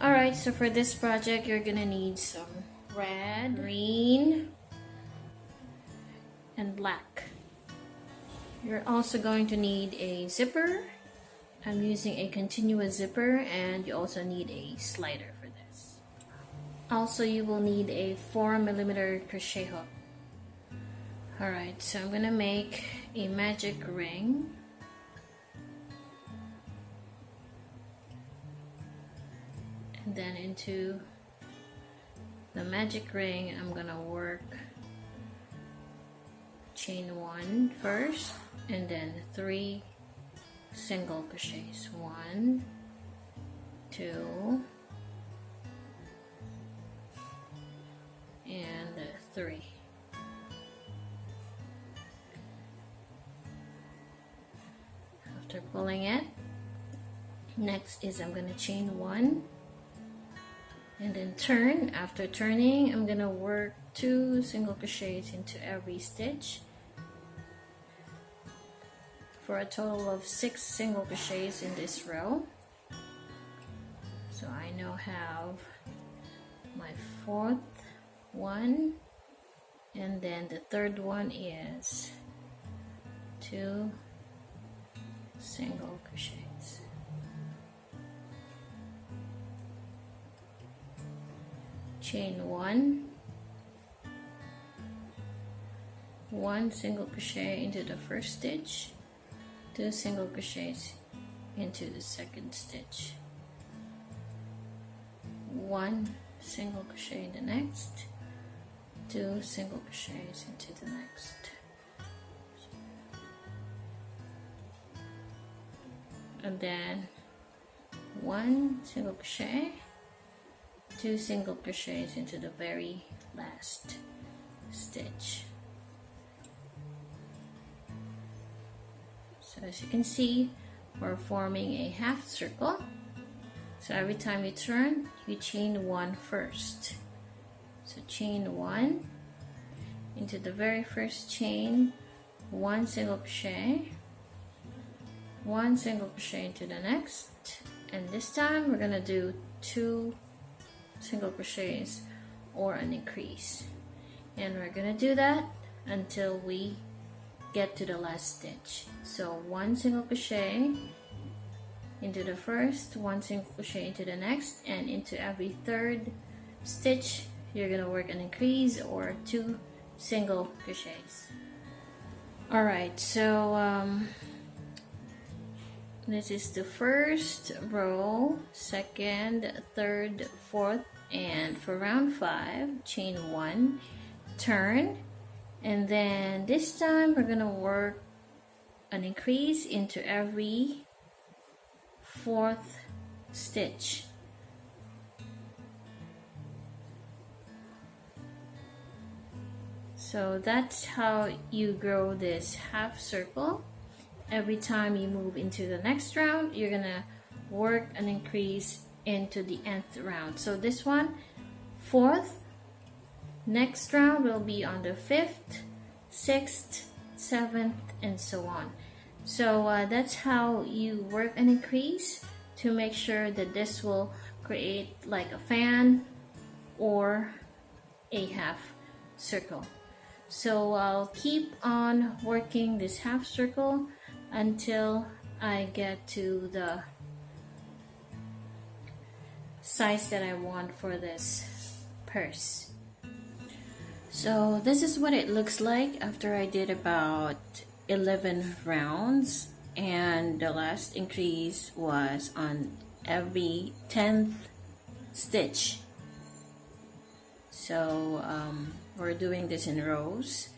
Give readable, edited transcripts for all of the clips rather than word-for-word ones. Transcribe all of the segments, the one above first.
Alright, so for this project, you're gonna need some red, green, and black. You're also going to need a zipper. I'm using a continuous zipper, and you also need a slider for this. Also, you will need a 4mm crochet hook. Alright, so I'm gonna make a magic ring. And then into the magic ring, I'm gonna work chain 1 first, and then 3 single crochets. 1, 2, and 3. After pulling it, next is I'm gonna chain 1 and then turn. After turning, I'm gonna work 2 single crochets into every stitch for a total of 6 single crochets in this row. So I now have my 4th one, and then the 3rd one is 2 single crochets. Chain 1, 1 single crochet into the first stitch, 2 single crochets into the second stitch, 1 single crochet in the next, 2 single crochets into the next. And then 1 single crochet, 2 single crochets into the very last stitch. So as you can see, we're forming a half circle. So every time you turn, you chain 1 first. So chain 1 into the very first chain, 1 single crochet, 1 single crochet into the next, and this time we're gonna do 2 single crochets or an increase, and we're gonna do that until we get to the last stitch. So 1 single crochet into the first, 1 single crochet into the next, and into every 3rd stitch you're gonna work an increase or 2 single crochets. Alright, so this is the first row, 2nd, 3rd, 4th, and for round 5, chain 1, turn, and then this time we're gonna work an increase into every 4th stitch. So that's how you grow this half circle. Every time you move into the next round, you're gonna work an increase into the nth round. So this one, 4th, next round will be on the 5th, 6th, 7th, and so on. So that's how you work an increase to make sure that this will create like a fan or a half circle. So I'll keep on working this half circle until I get to the size that I want for this purse. So this is what it looks like after I did about 11 rounds, and the last increase was on every 10th stitch. So we're doing this in rows,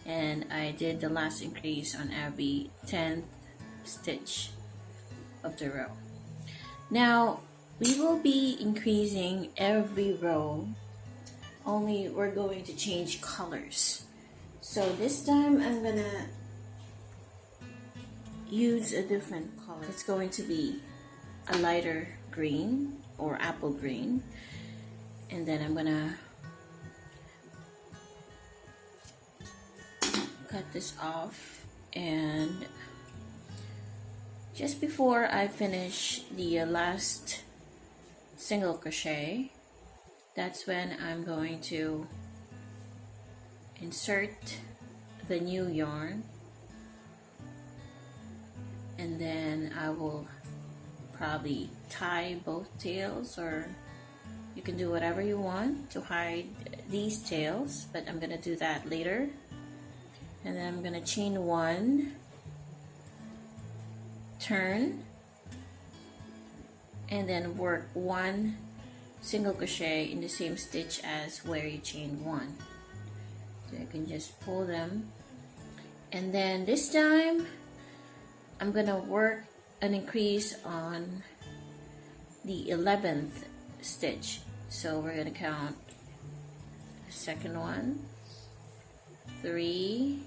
and I did the last increase on every 10th stitch of the row. Now we will be increasing every row, only we're going to change colors. So this time I'm gonna use a different color. It's going to be a lighter green or apple green, and then I'm gonna cut this off. And just before I finish the last single crochet, that's when I'm going to insert the new yarn, and then I will probably tie both tails, or you can do whatever you want to hide these tails, but I'm gonna do that later. And then I'm gonna chain one, turn, and then work one single crochet in the same stitch as where you chained one. So you can just pull them, and then this time I'm gonna work an increase on the 11th stitch. So we're gonna count the second one, 3,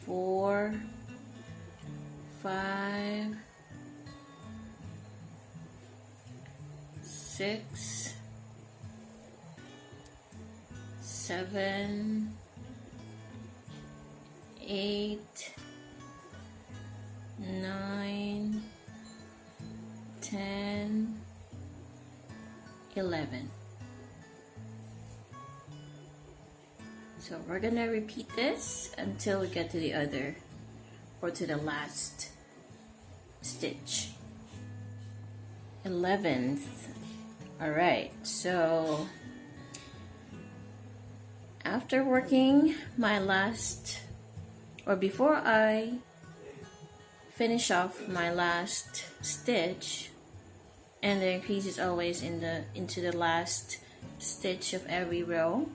4, 5, 6, 7, 8, 9, 10, 11. So we're gonna repeat this until we get to the other, or to the last stitch. 11th. Alright, so after working my last, or before I finish off my last stitch, and the increase is always into the last stitch of every row.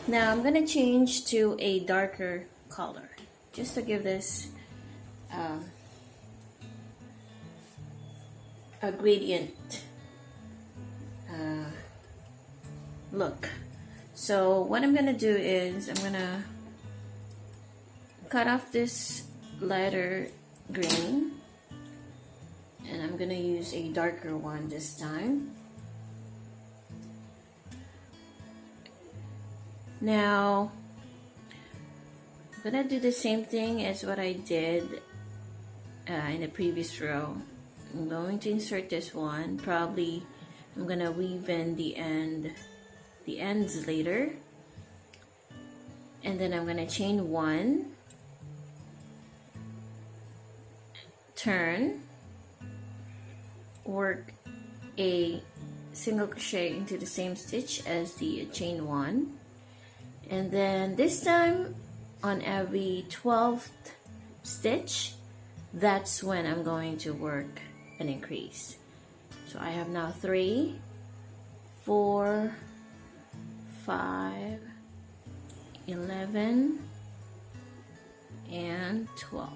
Now I'm gonna change to a darker color just to give this a gradient look. So what I'm gonna do is I'm gonna cut off this lighter green, and I'm gonna use a darker one this time. Now I'm gonna do the same thing as what I did in the previous row. I'm going to insert this one. Probably I'm gonna weave in the ends later, and then I'm gonna chain one, turn, work a single crochet into the same stitch as the chain one, and then this time on every 12th stitch, that's when I'm going to work an increase. So I have now 3, 4, 5, 11, and 12.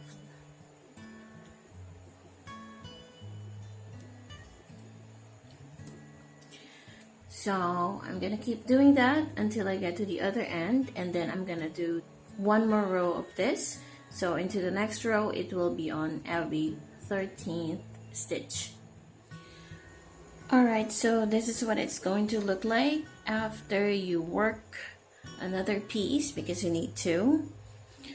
So I'm gonna keep doing that until I get to the other end, and then I'm gonna do one more row of this. So into the next row, it will be on every 13th stitch. Alright, so this is what it's going to look like after you work another piece, because you need two.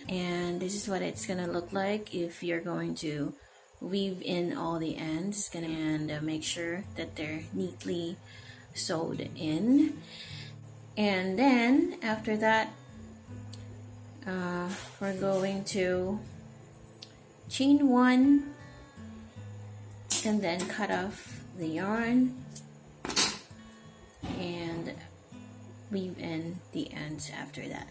And this is what it's gonna look like if you're going to weave in all the ends, and make sure that they're neatly sewed in. And then after that, we're going to chain one and then cut off the yarn and weave in the ends after that.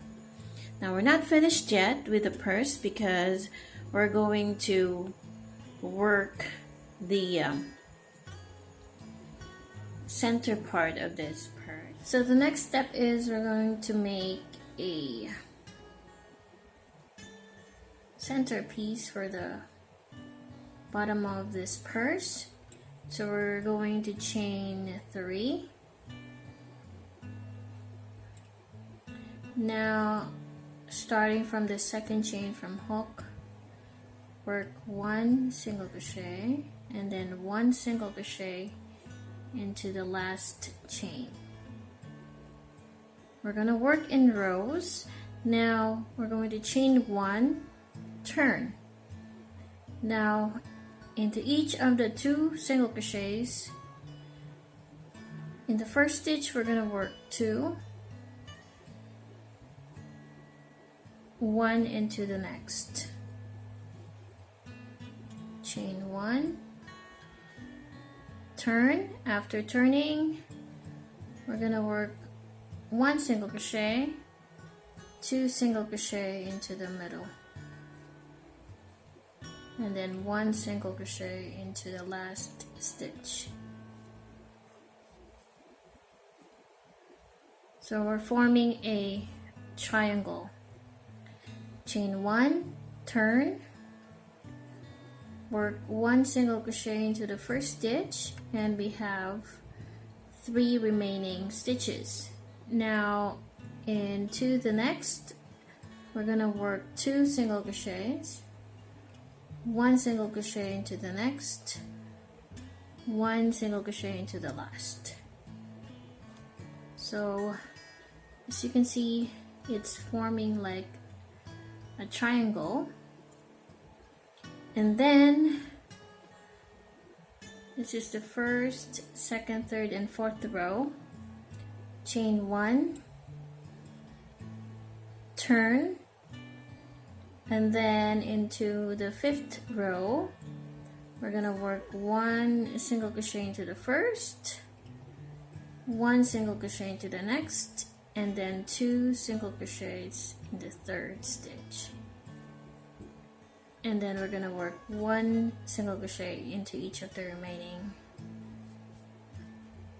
Now we're not finished yet with the purse, because we're going to work the center part of this purse. So the next step is we're going to make a centerpiece for the bottom of this purse. So we're going to chain 3. Now starting from the second chain from hook, work 1 single crochet and then 1 single crochet into the last chain. We're going to work in rows. Now we're going to chain 1, turn. Now into each of the 2 single crochets, In the first stitch, we're going to work 2, 1 into the next, chain 1, turn. After turning, we're going to work 1 single crochet, 2 single crochet into the middle, and then 1 single crochet into the last stitch. So we're forming a triangle. Chain 1, turn, work 1 single crochet into the first stitch, and we have 3 remaining stitches. Now into the next, we're gonna work 2 single crochets, 1 single crochet into the next, 1 single crochet into the last. So as you can see, it's forming like a triangle. And then this is the first, second, third, and fourth row. Chain 1, turn, and then into the 5th row, we're gonna work 1 single crochet into the first, 1 single crochet into the next, and then 2 single crochets in the 3rd stitch. And then we're gonna work 1 single crochet into each of the remaining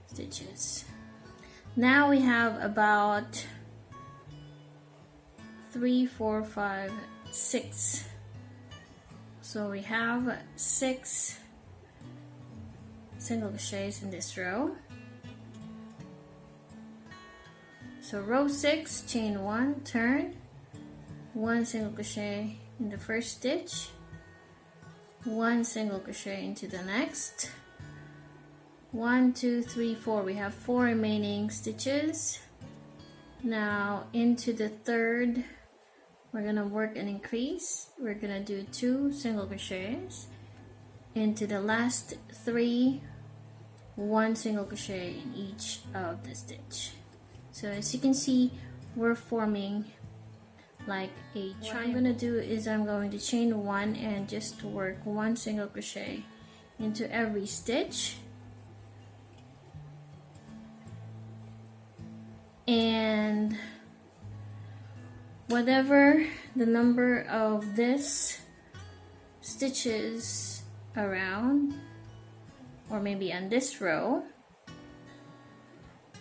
stitches. Now we have about 3, 4, 5, 6. So we have 6 single crochets in this row. So row 6, chain 1, turn, 1 single crochet in the first stitch, 1 single crochet into the next, 1, 2, 3, 4. We have 4 remaining stitches. Now into the 3rd, we're gonna work an increase. We're gonna do 2 single crochets into the last 3, 1 single crochet in each of the stitch. So as you can see, we're forming like a triangle. What I'm gonna do is I'm going to chain 1 and just work 1 single crochet into every stitch, and whatever the number of this stitches around, or maybe on this row,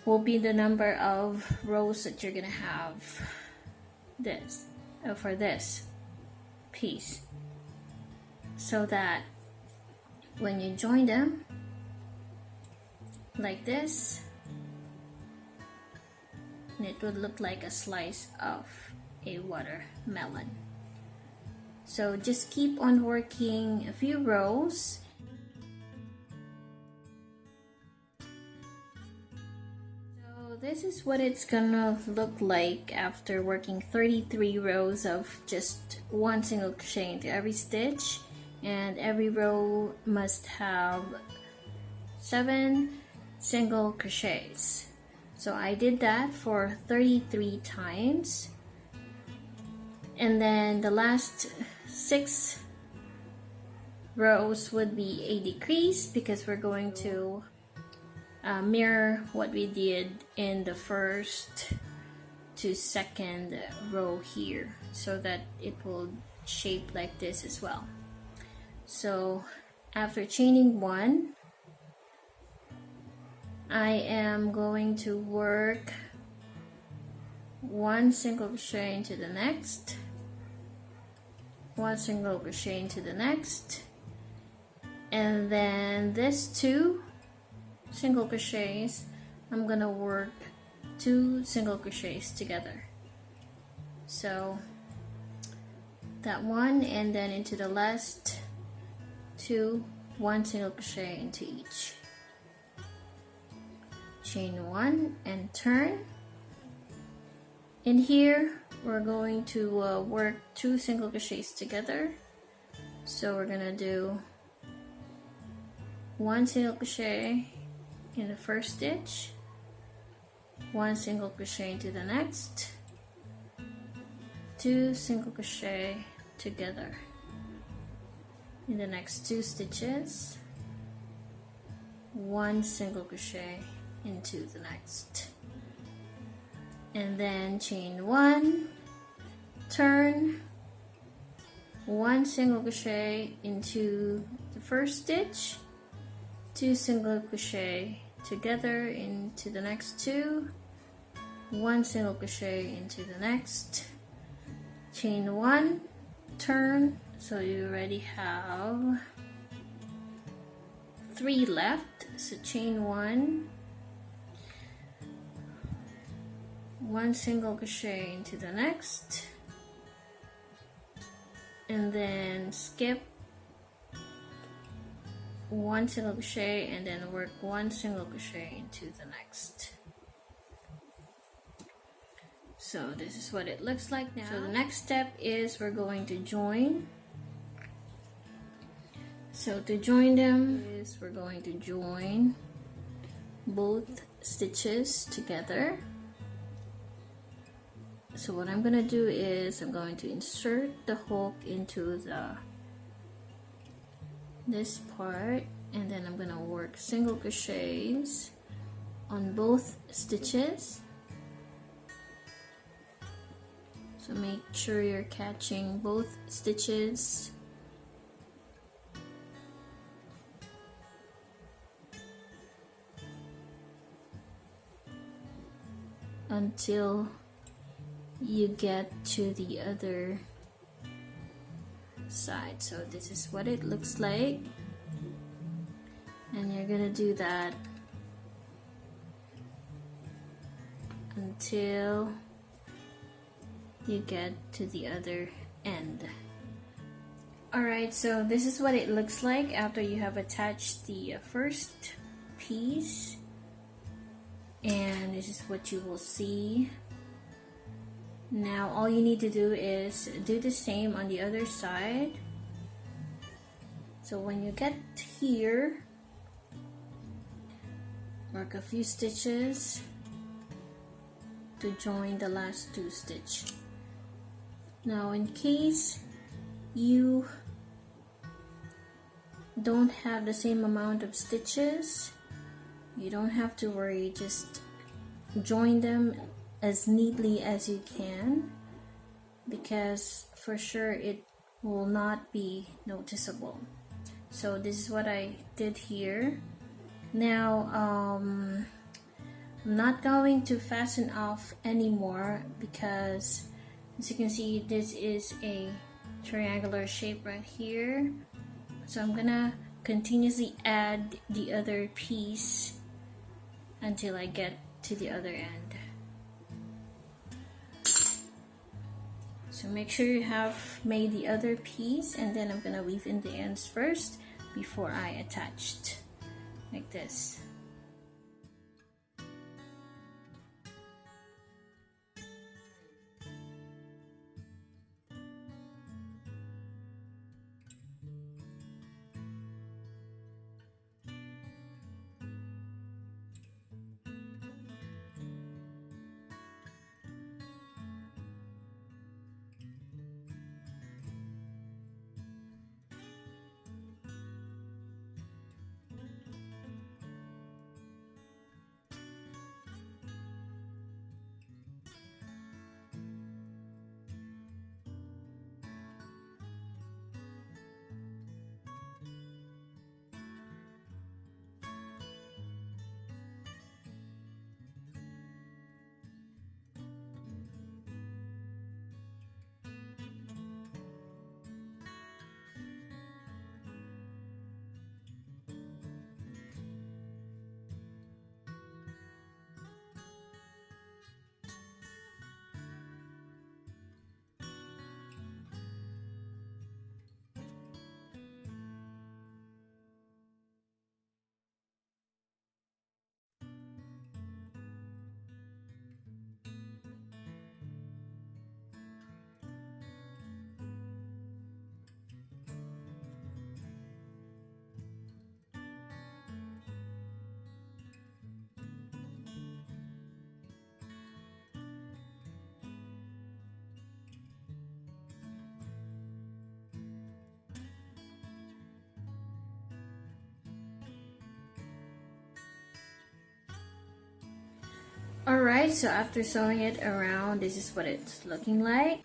will be the number of rows that you're gonna have this for this piece, so that when you join them like this, it would look like a slice of a watermelon. So just keep on working a few rows. This is what it's gonna look like after working 33 rows of just 1 single crochet into every stitch, and every row must have 7 single crochets. So I did that for 33 times, and then the last 6 rows would be a decrease, because we're going to mirror what we did in the first to second row here, so that it will shape like this as well. So after chaining 1, I am going to work 1 single crochet into the next, 1 single crochet into the next, and then this 2 single crochets, I'm gonna work 2 single crochets together. So that one, and then into the last 2, 1 single crochet into each. Chain 1 and turn. In here, we're going to work 2 single crochets together. So we're gonna do 1 single crochet in the first stitch, 1 single crochet into the next, 2 single crochet together in the next 2 stitches, 1 single crochet into the next, and then chain 1, turn, 1 single crochet into the first stitch, 2 single crochet together into the next 2, 1 single crochet into the next, chain 1, turn. So you already have 3 left. So chain 1, 1 single crochet into the next, and then skip 1 single crochet and then work 1 single crochet into the next. So this is what it looks like now. So the next step is we're going to join. So to join them is we're going to join both stitches together. So what I'm going to do is I'm going to insert the hook into this part, and then I'm going to work single crochets on both stitches. So make sure you're catching both stitches. Until you get to the other side. So this is what it looks like, and you're gonna do that until you get to the other end. Alright, so this is what it looks like after you have attached the first piece, and this is what you will see. Now all you need to do is do the same on the other side. So when you get here, work a few stitches to join the last 2 stitches. Now in case you don't have the same amount of stitches, you don't have to worry, just join them as neatly as you can, because for sure it will not be noticeable. So this is what I did here. Now I'm not going to fasten off anymore, because as you can see this is a triangular shape right here. So I'm gonna continuously add the other piece until I get to the other end. So make sure you have made the other piece, and then I'm gonna weave in the ends first before I attached, like this. Alright, so after sewing it around, this is what it's looking like.